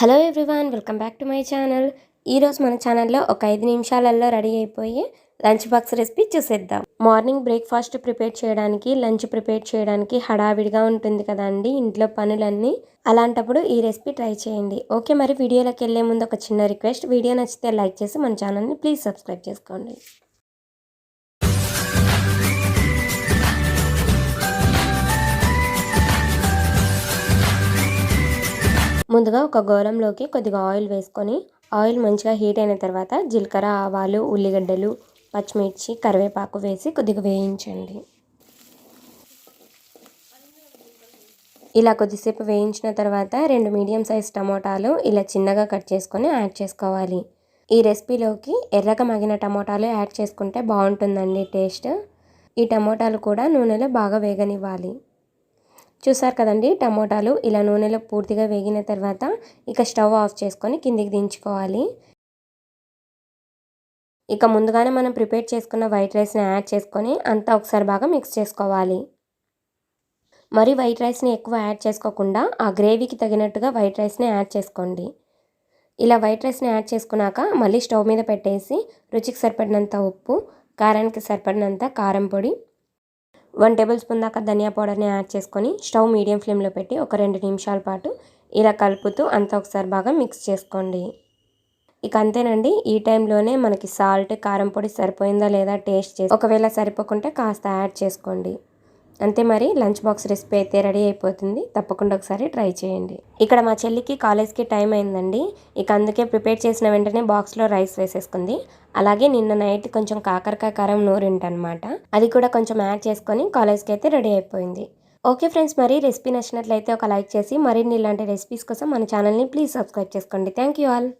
Hello everyone, welcome back to my channel. ఈరోజు మన ఛానల్లో ఒక 5 నిమిషాలలో రెడీ అయిపోయి లంచ్ బాక్స్ రెసిపీ చూసేద్దాం. మార్నింగ్ బ్రేక్ఫాస్ట్ ప్రిపేర్ చేయడానికి, లంచ్ ప్రిపేర్ చేయడానికి హడావిడిగా ఉంటుంది కదండి ఇంట్లో పనులన్నీ. అలాంటప్పుడు ఈ రెసిపీ ట్రై చేయండి. ఓకే, మరి వీడియోలోకి వెళ్ళే ముందు ఒక చిన్న రిక్వెస్ట్. వీడియో నచ్చితే లైక్ చేసి మన ఛానల్ని ప్లీజ్ సబ్స్క్రైబ్ చేసుకోండి. ముందుగా ఒక గోళంలోకి కొద్దిగా ఆయిల్ వేసుకొని, ఆయిల్ మంచిగా హీట్ అయిన తర్వాత జీలకర్ర, ఆవాలు, ఉల్లిగడ్డలు, పచ్చిమిర్చి, కరివేపాకు వేసి కొద్దిగా వేయించండి. ఇలా కొద్దిసేపు వేయించిన తర్వాత 2 మీడియం సైజ్ టమోటాలు ఇలా చిన్నగా కట్ చేసుకొని యాడ్ చేసుకోవాలి. ఈ రెసిపీలోకి ఎర్రగా మగిన టమోటాలు యాడ్ చేసుకుంటే బాగుంటుందండి టేస్ట్. ఈ టమోటాలు కూడా నూనెలో బాగా వేగనివ్వాలి. చూసారు కదండి, టమోటాలు ఇలా నూనెలో పూర్తిగా వేగిన తర్వాత ఇక స్టవ్ ఆఫ్ చేసుకొని కిందికి దించుకోవాలి. ఇక ముందుగానే మనం ప్రిపేర్ చేసుకున్న వైట్ రైస్ని యాడ్ చేసుకొని అంతా ఒకసారి బాగా మిక్స్ చేసుకోవాలి. మరి వైట్ రైస్ని ఎక్కువ యాడ్ చేసుకోకుండా ఆ గ్రేవీకి తగినట్టుగా వైట్ రైస్ని యాడ్ చేసుకోండి. ఇలా వైట్ రైస్ని యాడ్ చేసుకున్నాక మళ్ళీ స్టవ్ మీద పెట్టేసి రుచికి సరిపడినంత ఉప్పు, కారానికి సరిపడినంత కారం పొడి, 1 టేబుల్ స్పూన్ దాకా ధనియా పౌడర్ని యాడ్ చేసుకొని స్టవ్ మీడియం ఫ్లేమ్లో పెట్టి ఒక 2 నిమిషాల పాటు ఇలా కలుపుతూ అంతా ఒకసారి బాగా మిక్స్ చేసుకోండి. ఇక అంతేనండి. ఈ టైంలోనే మనకి సాల్ట్, కారం పొడి సరిపోయిందా లేదా టేస్ట్ చేసి, ఒకవేళ సరిపోకుంటే కాస్త యాడ్ చేసుకోండి. అంతే, మరి లంచ్ బాక్స్ రెసిపీ అయితే రెడీ అయిపోతుంది. తప్పకుండా ఒకసారి ట్రై చేయండి. ఇక్కడ మా చెల్లికి కాలేజ్కి టైం అయిందండి. ఇక అందుకే ప్రిపేర్ చేసిన వెంటనే బాక్స్లో రైస్ వేసేసుకుంది. అలాగే నిన్న నైట్ కొంచెం కాకరకాయ కారం నూరింటనమాట, అది కూడా కొంచెం యాడ్ చేసుకొని కాలేజ్కి అయితే రెడీ అయిపోయింది. ఓకే ఫ్రెండ్స్, మరి రెసిపీ నచ్చినట్లయితే ఒక లైక్ చేసి మరిన్ని ఇలాంటి రెసిపీస్ కోసం మన ఛానల్ని ప్లీజ్ సబ్స్క్రైబ్ చేసుకోండి. Thank you all.